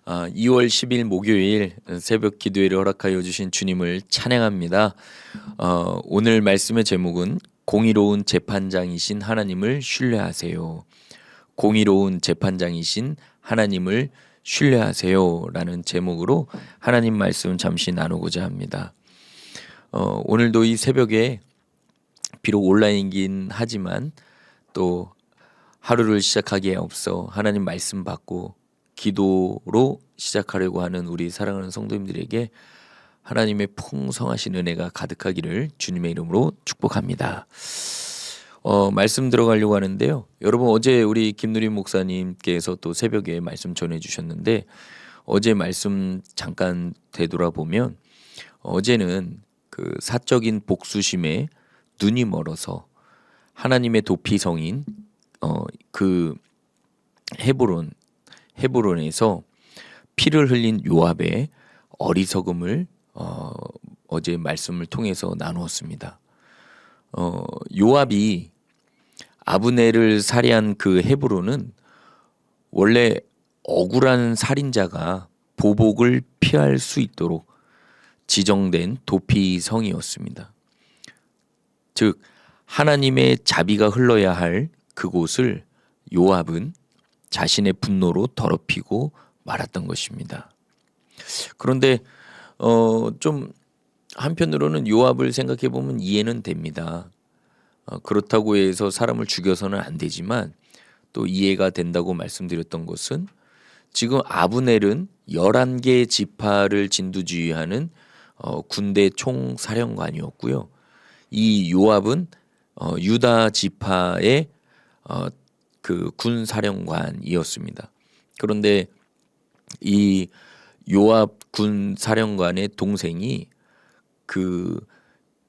2월 10일 목요일 새벽 기도회를 허락하여 주신 주님을 찬양합니다. 오늘 말씀의 제목은 공의로운 재판장이신 하나님을 신뢰하세요. 공의로운 재판장이신 하나님을 신뢰하세요 라는 제목으로 하나님 말씀 잠시 나누고자 합니다. 오늘도 이 새벽에 비록 온라인이긴 하지만 또 하루를 시작하기에 앞서 하나님 말씀 받고 기도로 시작하려고 하는 우리 사랑하는 성도님들에게 하나님의 풍성하신 은혜가 가득하기를 주님의 이름으로 축복합니다. 말씀 들어가려고 하는데요. 여러분, 어제 우리 김누림 목사님께서 또 새벽에 말씀 전해주셨는데, 어제 말씀 잠깐 되돌아보면 어제는 그 사적인 복수심에 눈이 멀어서 하나님의 도피성인 그 헤브론에서 피를 흘린 요압의 어리석음을 어제 말씀을 통해서 나누었습니다. 요압이 아브넬을 살해한 그 헤브론은 원래 억울한 살인자가 보복을 피할 수 있도록 지정된 도피성이었습니다. 즉 하나님의 자비가 흘러야 할 그곳을 요압은 자신의 분노로 더럽히고 말았던 것입니다. 그런데 좀 한편으로는 요압을 생각해 보면 이해는 됩니다. 그렇다고 해서 사람을 죽여서는 안 되지만 또 이해가 된다고 말씀드렸던 것은 지금 아브넬은 11개 지파를 진두지휘하는 군대 총사령관이었고요. 이 요압은 유다 지파의 그 군사령관이었습니다. 그런데 이 요압 군사령관의 동생이 그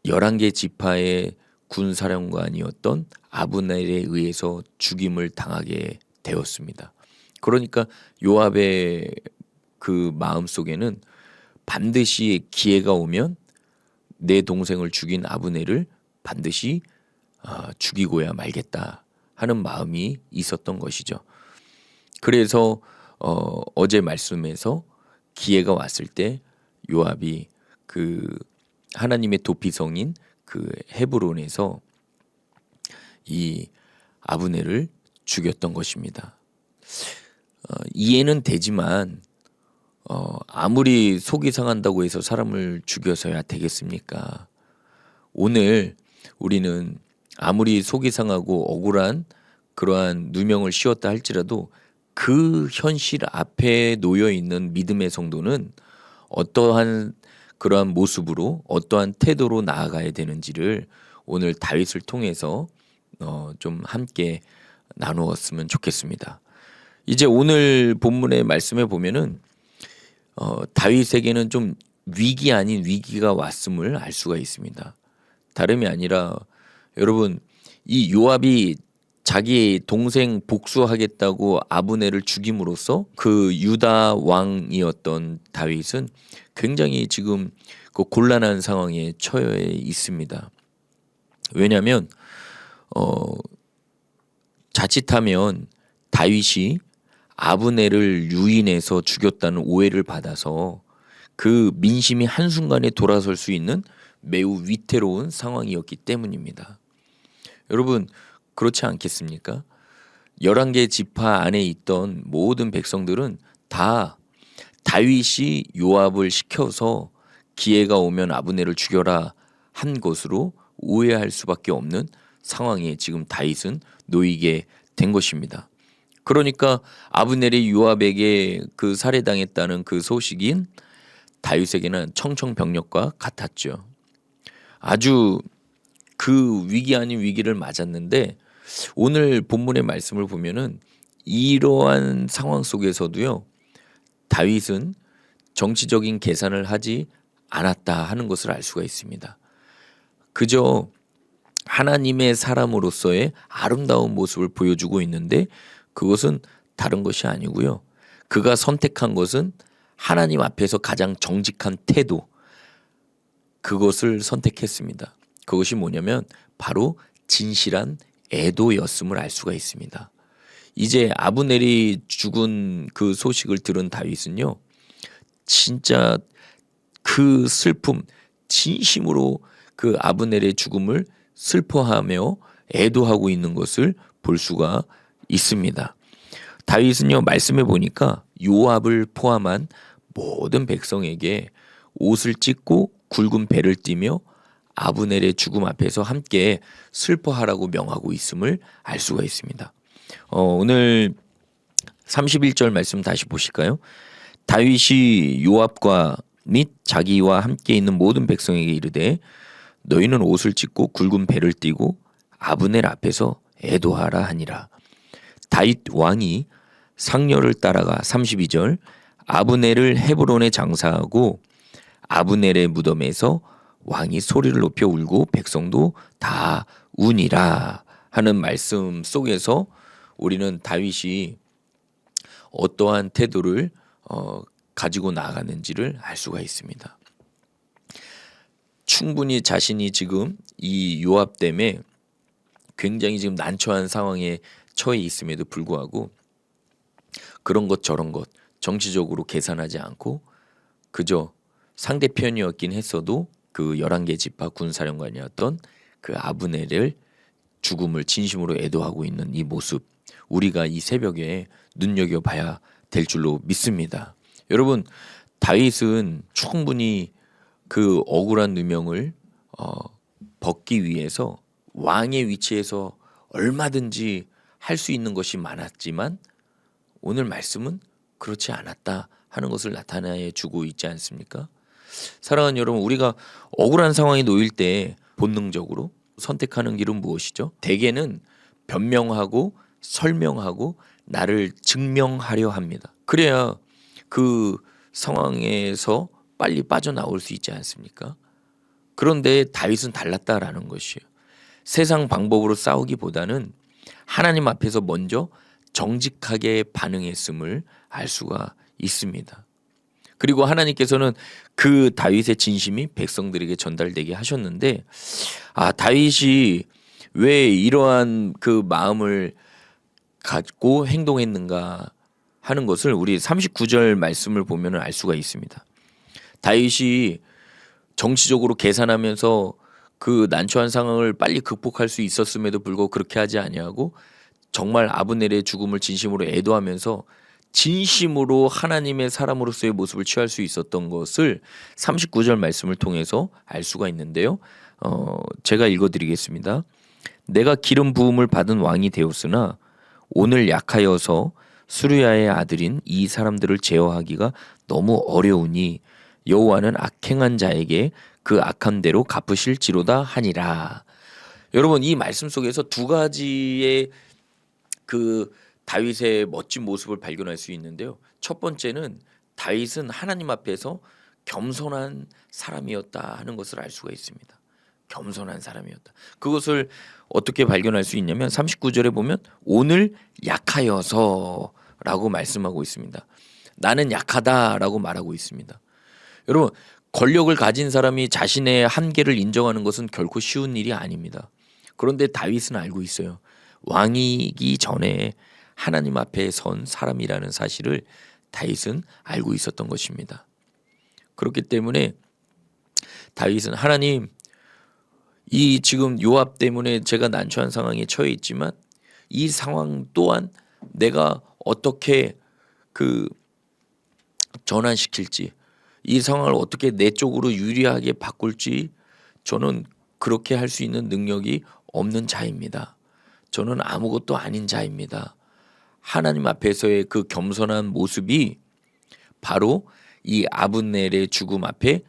11개 지파의 군사령관이었던 아브넬에 의해서 죽임을 당하게 되었습니다. 그러니까 요압의 그 마음속에는 반드시 기회가 오면 내 동생을 죽인 아브넬을 반드시 죽이고야 말겠다 하는 마음이 있었던 것이죠. 그래서 어제 말씀에서 기회가 왔을 때 요압이 그 하나님의 도피성인 그 헤브론에서 이 아브넬을 죽였던 것입니다. 이해는 되지만 아무리 속이 상한다고 해서 사람을 죽여서야 되겠습니까? 오늘 우리는 아무리 속이 상하고 억울한 그러한 누명을 씌웠다 할지라도 그 현실 앞에 놓여 있는 믿음의 성도는 어떠한 그러한 모습으로 어떠한 태도로 나아가야 되는지를 오늘 다윗을 통해서 좀 함께 나누었으면 좋겠습니다. 이제 오늘 본문의 말씀에 보면은 다윗에게는 좀 위기 아닌 위기가 왔음을 알 수가 있습니다. 다름이 아니라 여러분, 이 요압이 자기 동생 복수하겠다고 아브넬을 죽임으로써 그 유다 왕이었던 다윗은 굉장히 지금 그 곤란한 상황에 처해 있습니다. 왜냐하면 자칫하면 다윗이 아브넬을 유인해서 죽였다는 오해를 받아서 그 민심이 한순간에 돌아설 수 있는 매우 위태로운 상황이었기 때문입니다. 여러분, 그렇지 않겠습니까? 11개 지파 안에 있던 모든 백성들은 다 다윗이 요압을 시켜서 기회가 오면 아브넬을 죽여라 한 것으로 오해할 수밖에 없는 상황에 지금 다윗은 놓이게 된 것입니다. 그러니까 아브넬이 요압에게 그 살해당했다는 그 소식인 다윗에게는 청청병력과 같았죠. 아주 그 위기 아닌 위기를 맞았는데 오늘 본문의 말씀을 보면은 이러한 상황 속에서도요, 다윗은 정치적인 계산을 하지 않았다 하는 것을 알 수가 있습니다. 그저 하나님의 사람으로서의 아름다운 모습을 보여주고 있는데 그것은 다른 것이 아니고요. 그가 선택한 것은 하나님 앞에서 가장 정직한 태도, 그것을 선택했습니다. 그것이 뭐냐면 바로 진실한 애도였음을 알 수가 있습니다. 이제 아브넬이 죽은 그 소식을 들은 다윗은요, 진짜 그 슬픔, 진심으로 그 아브넬의 죽음을 슬퍼하며 애도하고 있는 것을 볼 수가 있습니다. 다윗은요, 말씀해 보니까 요압을 포함한 모든 백성에게 옷을 찢고 굵은 배를 띠며 아브넬의 죽음 앞에서 함께 슬퍼하라고 명하고 있음을 알 수가 있습니다. 오늘 31절 말씀 다시 보실까요? 다윗이 요압과 및 자기와 함께 있는 모든 백성에게 이르되 너희는 옷을 찢고 굵은 배를 띠고 아브넬 앞에서 애도하라 하니라. 다윗 왕이 상렬을 따라가 32절 아브넬을 헤브론에 장사하고 아브넬의 무덤에서 왕이 소리를 높여 울고 백성도 다 우니라 하는 말씀 속에서 우리는 다윗이 어떠한 태도를 가지고 나아가는지를 알 수가 있습니다. 충분히 자신이 지금 이 요압 때문에 굉장히 지금 난처한 상황에 처해 있음에도 불구하고 그런 것 저런 것 정치적으로 계산하지 않고 그저 상대편이었긴 했어도 그 11개 지파 군사령관이었던 그 아브넬을 죽음을 진심으로 애도하고 있는 이 모습, 우리가 이 새벽에 눈여겨봐야 될 줄로 믿습니다. 여러분, 다윗은 충분히 그 억울한 누명을 벗기 위해서 왕의 위치에서 얼마든지 할 수 있는 것이 많았지만 오늘 말씀은 그렇지 않았다 하는 것을 나타내 주고 있지 않습니까? 사랑하는 여러분, 우리가 억울한 상황에 놓일 때 본능적으로 선택하는 길은 무엇이죠? 대개는 변명하고 설명하고 나를 증명하려 합니다. 그래야 그 상황에서 빨리 빠져나올 수 있지 않습니까? 그런데 다윗은 달랐다라는 것이에요. 세상 방법으로 싸우기보다는 하나님 앞에서 먼저 정직하게 반응했음을 알 수가 있습니다. 그리고 하나님께서는 그 다윗의 진심이 백성들에게 전달되게 하셨는데, 다윗이 왜 이러한 그 마음을 갖고 행동했는가 하는 것을 우리 39절 말씀을 보면 알 수가 있습니다. 다윗이 정치적으로 계산하면서 그 난처한 상황을 빨리 극복할 수 있었음에도 불구하고 그렇게 하지 아니하고 정말 아브넬의 죽음을 진심으로 애도하면서 진심으로 하나님의 사람으로서의 모습을 취할 수 있었던 것을 39절 말씀을 통해서 알 수가 있는데요. 제가 읽어드리겠습니다. 내가 기름 부음을 받은 왕이 되었으나 오늘 약하여서 수르야의 아들인 이 사람들을 제어하기가 너무 어려우니 여호와는 악행한 자에게 그 악한 대로 갚으실지로다 하니라. 여러분, 이 말씀 속에서 두 가지의 그 다윗의 멋진 모습을 발견할 수 있는데요. 첫 번째는 다윗은 하나님 앞에서 겸손한 사람이었다 하는 것을 알 수가 있습니다. 겸손한 사람이었다. 그것을 어떻게 발견할 수 있냐면 39절에 보면 오늘 약하여서라고 말씀하고 있습니다. 나는 약하다라고 말하고 있습니다. 여러분, 권력을 가진 사람이 자신의 한계를 인정하는 것은 결코 쉬운 일이 아닙니다. 그런데 다윗은 알고 있어요. 왕이기 전에 하나님 앞에 선 사람이라는 사실을 다윗은 알고 있었던 것입니다. 그렇기 때문에 다윗은 하나님, 이 지금 요압 때문에 제가 난처한 상황에 처해 있지만 이 상황 또한 내가 어떻게 그 전환시킬지, 이 상황을 어떻게 내 쪽으로 유리하게 바꿀지 저는 그렇게 할 수 있는 능력이 없는 자입니다. 저는 아무것도 아닌 자입니다. 하나님 앞에서의 그 겸손한 모습이 바로 이 아브넬의 죽음 앞에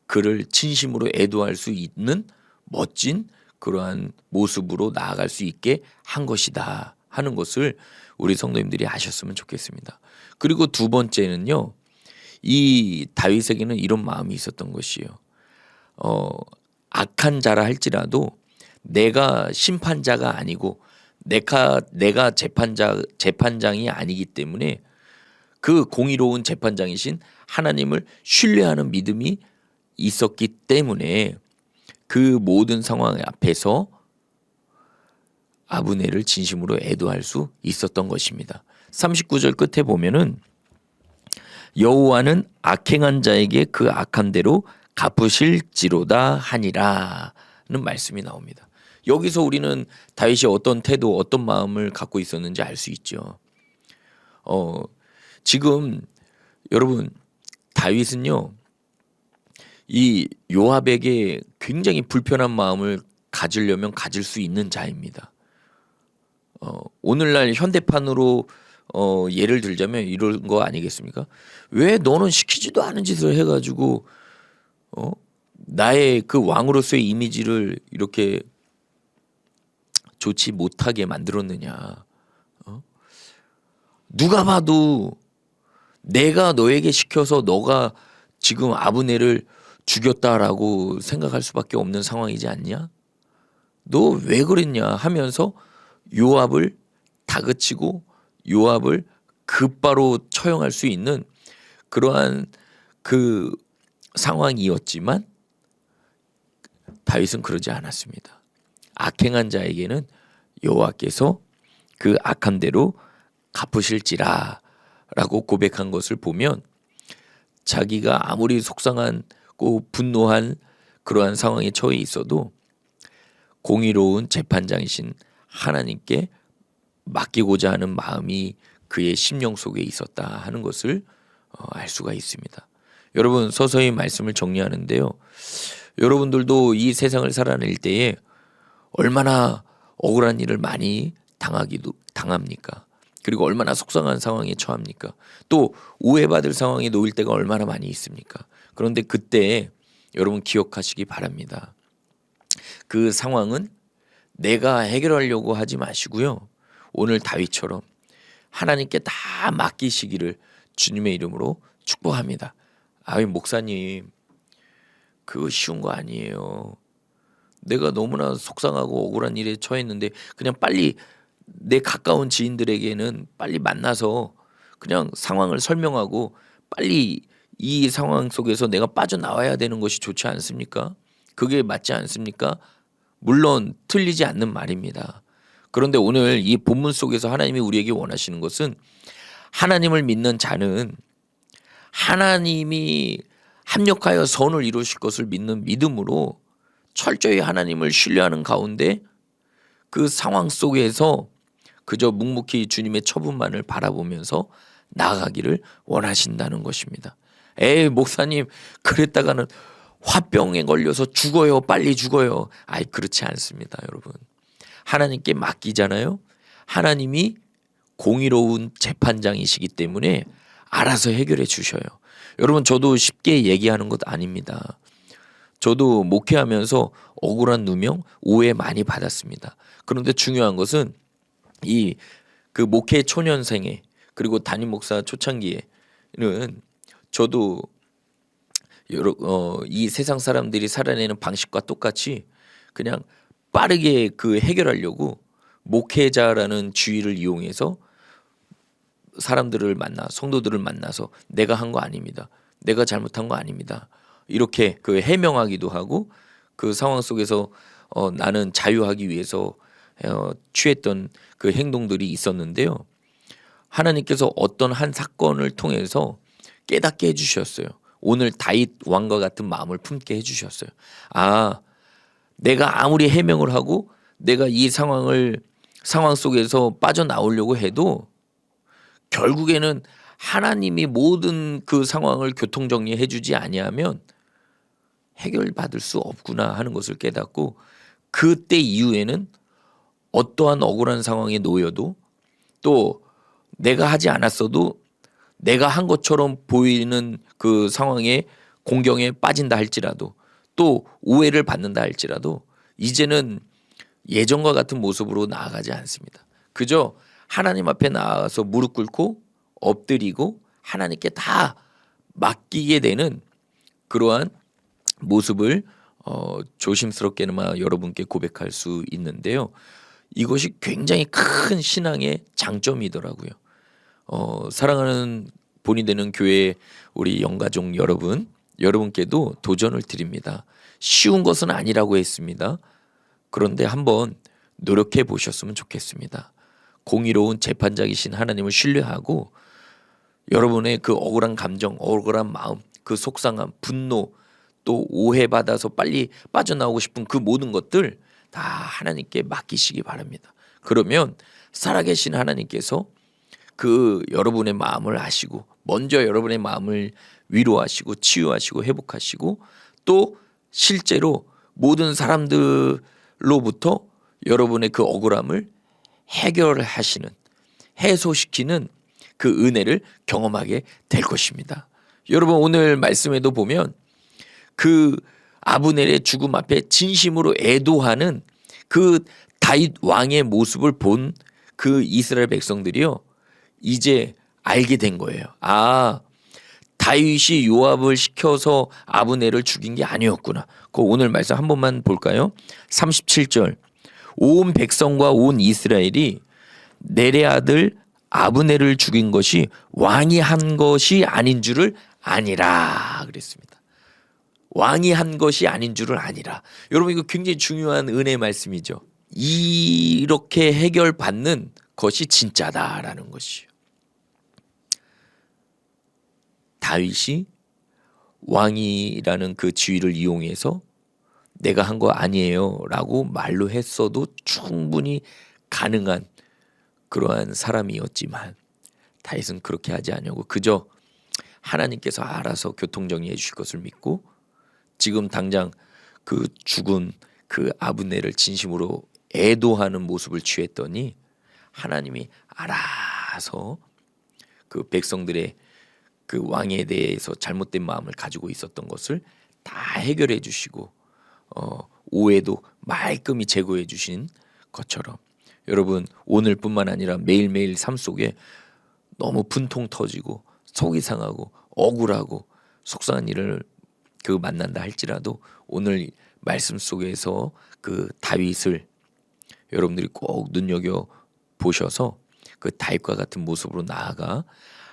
그를 진심으로 애도할 수 있는 멋진 그러한 모습으로 나아갈 수 있게 한 것이다 하는 것을 우리 성도님들이 아셨으면 좋겠습니다. 그리고 두 번째는요, 이 다윗에게는 이런 마음이 있었던 것이에요. 악한 자라 할지라도 내가 심판자가 아니고 내가 재판장이 아니기 때문에 그 공의로운 재판장이신 하나님을 신뢰하는 믿음이 있었기 때문에 그 모든 상황 앞에서 아브넬을 진심으로 애도할 수 있었던 것입니다. 39절 끝에 보면은 여호와는 악행한 자에게 그 악한 대로 갚으실지로다 하니라는 말씀이 나옵니다. 여기서 우리는 다윗이 어떤 태도, 어떤 마음을 갖고 있었는지 알 수 있죠. 지금 여러분 다윗은요 이 요압에게 굉장히 불편한 마음을 가지려면 가질 수 있는 자입니다. 오늘날 현대판으로 예를 들자면 이런 거 아니겠습니까? 왜 너는 시키지도 않은 짓을 해가지고 나의 그 왕으로서의 이미지를 이렇게 좋지 못하게 만들었느냐? 누가 봐도 내가 너에게 시켜서 너가 지금 아브넬을 죽였다라고 생각할 수밖에 없는 상황이지 않냐? 너 왜 그랬냐 하면서 요압을 다그치고 요압을 곧바로 처형할 수 있는 그러한 그 상황이었지만 다윗은 그러지 않았습니다. 악행한 자에게는 여호와께서 그 악한 대로 갚으실지라 라고 고백한 것을 보면 자기가 아무리 속상하고 분노한 그러한 상황에 처해 있어도 공의로운 재판장이신 하나님께 맡기고자 하는 마음이 그의 심령 속에 있었다 하는 것을 알 수가 있습니다. 여러분 서서히 말씀을 정리하는데요. 여러분들도 이 세상을 살아낼 때에 얼마나 억울한 일을 많이 당합니까? 그리고 얼마나 속상한 상황에 처합니까? 또 오해받을 상황에 놓일 때가 얼마나 많이 있습니까? 그런데 그때 여러분 기억하시기 바랍니다. 그 상황은 내가 해결하려고 하지 마시고요. 오늘 다윗처럼 하나님께 다 맡기시기를 주님의 이름으로 축복합니다. 아이 목사님 그거 쉬운 거 아니에요. 내가 너무나 속상하고 억울한 일에 처했는데 그냥 빨리 내 가까운 지인들에게는 빨리 만나서 그냥 상황을 설명하고 빨리 이 상황 속에서 내가 빠져나와야 되는 것이 좋지 않습니까? 그게 맞지 않습니까? 물론 틀리지 않는 말입니다. 그런데 오늘 이 본문 속에서 하나님이 우리에게 원하시는 것은 하나님을 믿는 자는 하나님이 합력하여 선을 이루실 것을 믿는 믿음으로 철저히 하나님을 신뢰하는 가운데 그 상황 속에서 그저 묵묵히 주님의 처분만을 바라보면서 나아가기를 원하신다는 것입니다. 에이 목사님 그랬다가는 화병에 걸려서 죽어요. 빨리 죽어요. 아이 그렇지 않습니다. 여러분. 하나님께 맡기잖아요. 하나님이 공의로운 재판장이시기 때문에 알아서 해결해 주셔요. 여러분 저도 쉽게 얘기하는 것 아닙니다. 저도 목회하면서 억울한 누명, 오해 많이 받았습니다. 그런데 중요한 것은 이 그 목회 초년생에 그리고 담임 목사 초창기에는 저도 이 세상 사람들이 살아내는 방식과 똑같이 그냥 빠르게 그 해결하려고 목회자라는 지위를 이용해서 사람들을 만나 성도들을 만나서 내가 한 거 아닙니다. 내가 잘못한 거 아닙니다. 이렇게 그 해명하기도 하고 그 상황 속에서 나는 자유하기 위해서 취했던 그 행동들이 있었는데요. 하나님께서 어떤 한 사건을 통해서 깨닫게 해주셨어요. 오늘 다윗 왕과 같은 마음을 품게 해주셨어요. 아, 내가 아무리 해명을 하고 내가 이 상황 속에서 빠져나오려고 해도 결국에는 하나님이 모든 그 상황을 교통정리해 주지 아니하면 해결받을 수 없구나 하는 것을 깨닫고 그때 이후에는 어떠한 억울한 상황에 놓여도 또 내가 하지 않았어도 내가 한 것처럼 보이는 그 상황에 공경에 빠진다 할지라도 또 오해를 받는다 할지라도 이제는 예전과 같은 모습으로 나아가지 않습니다. 그저 하나님 앞에 나아가서 무릎 꿇고 엎드리고 하나님께 다 맡기게 되는 그러한 모습을 조심스럽게나마 여러분께 고백할 수 있는데요. 이것이 굉장히 큰 신앙의 장점이더라고요. 사랑하는 본이 되는 교회 우리 영가족 여러분께도 도전을 드립니다. 쉬운 것은 아니라고 했습니다. 그런데 한번 노력해 보셨으면 좋겠습니다. 공의로운 재판장이신 하나님을 신뢰하고 여러분의 그 억울한 감정, 억울한 마음, 그 속상함, 분노, 또 오해받아서 빨리 빠져나오고 싶은 그 모든 것들 다 하나님께 맡기시기 바랍니다. 그러면 살아계신 하나님께서 그 여러분의 마음을 아시고 먼저 여러분의 마음을 위로하시고 치유하시고 회복하시고 또 실제로 모든 사람들로부터 여러분의 그 억울함을 해결하시는, 해소시키는 그 은혜를 경험하게 될 것입니다. 여러분 오늘 말씀에도 보면 그 아브넬의 죽음 앞에 진심으로 애도하는 그 다윗 왕의 모습을 본 그 이스라엘 백성들이요 이제 알게 된 거예요. 아, 다윗이 요압을 시켜서 아브넬을 죽인 게 아니었구나. 그 오늘 말씀 한 번만 볼까요? 37절. 온 백성과 온 이스라엘이 넬의 아들 아브넬을 죽인 것이 왕이 한 것이 아닌 줄을 아니라 그랬습니다. 왕이 한 것이 아닌 줄을 아니라. 여러분 이거 굉장히 중요한 은혜의 말씀이죠. 이렇게 해결받는 것이 진짜다라는 것이요. 다윗이 왕이라는 그 지위를 이용해서 내가 한 거 아니에요 라고 말로 했어도 충분히 가능한 그러한 사람이었지만 다윗은 그렇게 하지 않냐고 그저 하나님께서 알아서 교통정리해 주실 것을 믿고 지금 당장 그 죽은 그 아브넬을 진심으로 애도하는 모습을 취했더니 하나님이 알아서 그 백성들의 그 왕에 대해서 잘못된 마음을 가지고 있었던 것을 다 해결해 주시고 오해도 말끔히 제거해 주신 것처럼 여러분 오늘뿐만 아니라 매일매일 삶 속에 너무 분통 터지고 속이 상하고 억울하고 속상한 일을 그 만난다 할지라도 오늘 말씀 속에서 그 다윗을 여러분들이 꼭 눈여겨 보셔서 그 다윗과 같은 모습으로 나아가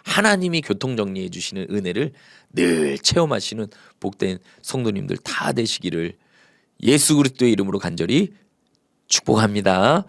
하나님이 교통정리해 주시는 은혜를 늘 체험하시는 복된 성도님들 다 되시기를 예수 그리스도의 이름으로 간절히 축복합니다.